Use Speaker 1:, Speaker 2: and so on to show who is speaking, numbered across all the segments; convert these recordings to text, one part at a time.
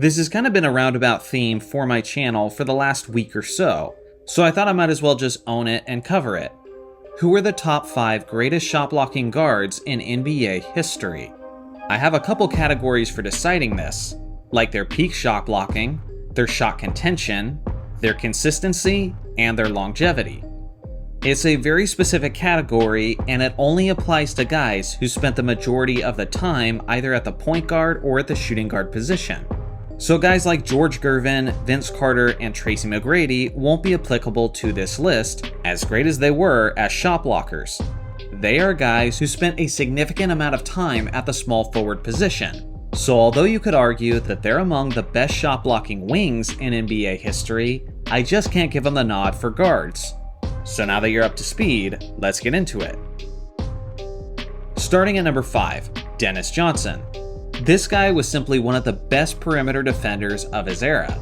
Speaker 1: This has kind of been a roundabout theme for my channel for the last week or so I thought I might as well just own it and cover it. Who are the top 5 greatest shot blocking guards in NBA history? I have a couple categories for deciding this, like their peak shot blocking, their shot contention, their consistency, and their longevity. It's a very specific category, and it only applies to guys who spent the majority of the time either at the point guard or at the shooting guard position. So guys like George Gervin, Vince Carter, and Tracy McGrady won't be applicable to this list, as great as they were as shot blockers. They are guys who spent a significant amount of time at the small forward position. So although you could argue that they're among the best shot blocking wings in NBA history, I just can't give them the nod for guards. So now that you're up to speed, let's get into it. Starting at number 5, Dennis Johnson. This guy was simply one of the best perimeter defenders of his era.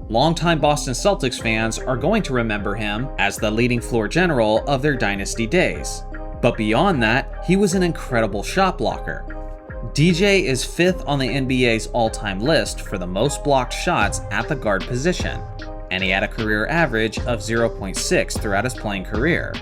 Speaker 1: Longtime Boston Celtics fans are going to remember him as the leading floor general of their dynasty days. But beyond that, he was an incredible shot blocker. DJ is 5th on the NBA's all-time list for the most blocked shots at the guard position, and he had a career average of 0.6 throughout his playing career.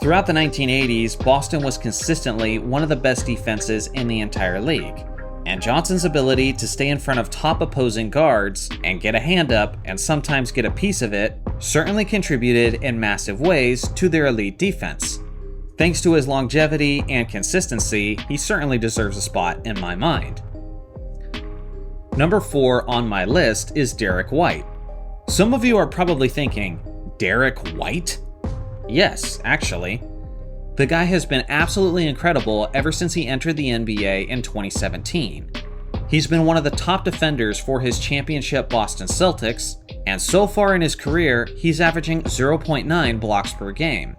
Speaker 1: Throughout the 1980s, Boston was consistently one of the best defenses in the entire league. And Johnson's ability to stay in front of top opposing guards and get a hand up and sometimes get a piece of it certainly contributed in massive ways to their elite defense. Thanks to his longevity and consistency, he certainly deserves a spot in my mind. Number 4 on my list is Derek White. Some of you are probably thinking, Derek White? Yes, actually. The guy has been absolutely incredible ever since he entered the NBA in 2017. He's been one of the top defenders for his championship Boston Celtics, and so far in his career, he's averaging 0.9 blocks per game.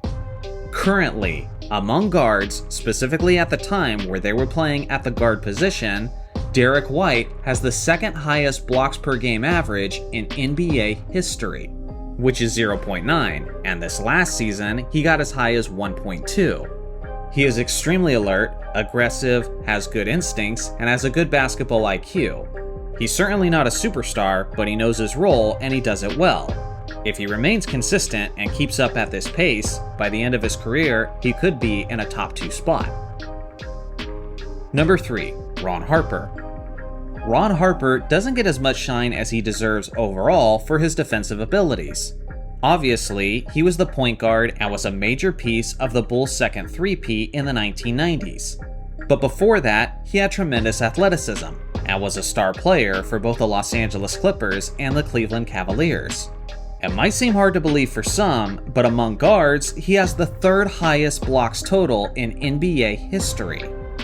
Speaker 1: Currently, among guards, specifically at the time where they were playing at the guard position, Derek White has the second highest blocks per game average in NBA history, which is 0.9, and this last season, he got as high as 1.2. He is extremely alert, aggressive, has good instincts, and has a good basketball IQ. He's certainly not a superstar, but he knows his role and he does it well. If he remains consistent and keeps up at this pace, by the end of his career, he could be in a top 2 spot. Number 3, Ron Harper. Ron Harper doesn't get as much shine as he deserves overall for his defensive abilities. Obviously, he was the point guard and was a major piece of the Bulls' second three-peat in the 1990s. But before that, he had tremendous athleticism and was a star player for both the Los Angeles Clippers and the Cleveland Cavaliers. It might seem hard to believe for some, but among guards, he has the 3rd highest blocks total in NBA history,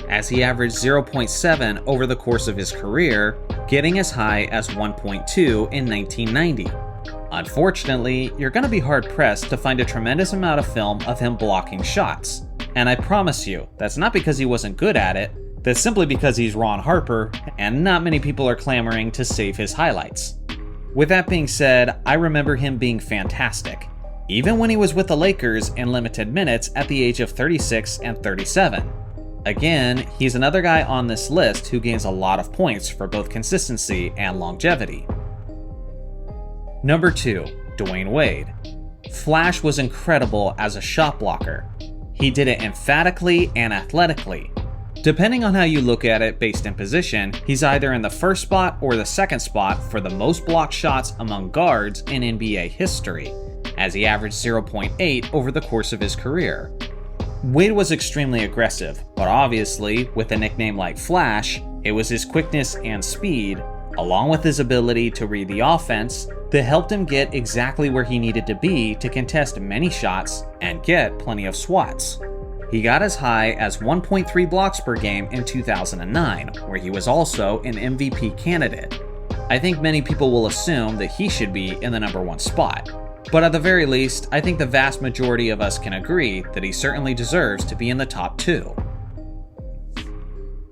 Speaker 1: as he averaged 0.7 over the course of his career, getting as high as 1.2 in 1990. Unfortunately, you're going to be hard-pressed to find a tremendous amount of film of him blocking shots. And I promise you, that's not because he wasn't good at it, that's simply because he's Ron Harper, and not many people are clamoring to save his highlights. With that being said, I remember him being fantastic, even when he was with the Lakers in limited minutes at the age of 36 and 37. Again, he's another guy on this list who gains a lot of points for both consistency and longevity. Number 2, Dwayne Wade. Flash was incredible as a shot blocker. He did it emphatically and athletically. Depending on how you look at it based in position, he's either in the first spot or the second spot for the most blocked shots among guards in NBA history, as he averaged 0.8 over the course of his career. Wade was extremely aggressive, but obviously, with a nickname like Flash, it was his quickness and speed, along with his ability to read the offense, that helped him get exactly where he needed to be to contest many shots and get plenty of swats. He got as high as 1.3 blocks per game in 2009, where he was also an MVP candidate. I think many people will assume that he should be in the number 1 spot. But at the very least, I think the vast majority of us can agree that he certainly deserves to be in the top 2.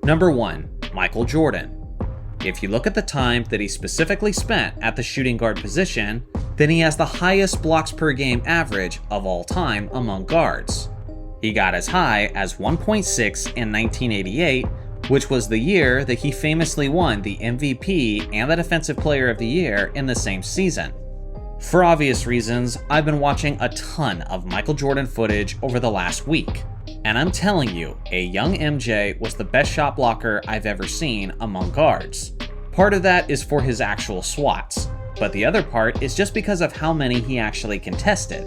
Speaker 1: Number 1, Michael Jordan. If you look at the time that he specifically spent at the shooting guard position, then he has the highest blocks per game average of all time among guards. He got as high as 1.6 in 1988, which was the year that he famously won the MVP and the Defensive Player of the Year in the same season. For obvious reasons, I've been watching a ton of Michael Jordan footage over the last week, and I'm telling you, a young MJ was the best shot blocker I've ever seen among guards. Part of that is for his actual swats, but the other part is just because of how many he actually contested.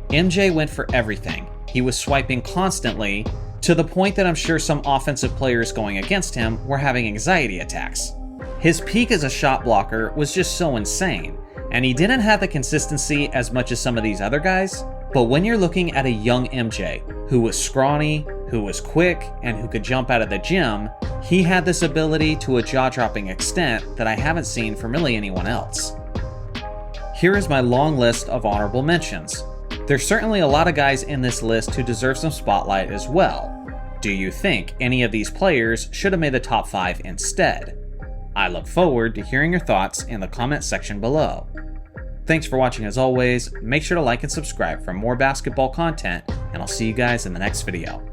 Speaker 1: MJ went for everything. He was swiping constantly, to the point that I'm sure some offensive players going against him were having anxiety attacks. His peak as a shot blocker was just so insane, and he didn't have the consistency as much as some of these other guys, but when you're looking at a young MJ who was scrawny, who was quick, and who could jump out of the gym, he had this ability to a jaw-dropping extent that I haven't seen from really anyone else. Here is my long list of honorable mentions. There's certainly a lot of guys in this list who deserve some spotlight as well. Do you think any of these players should have made the top 5 instead? I look forward to hearing your thoughts in the comment section below. Thanks for watching as always, make sure to like and subscribe for more basketball content, and I'll see you guys in the next video.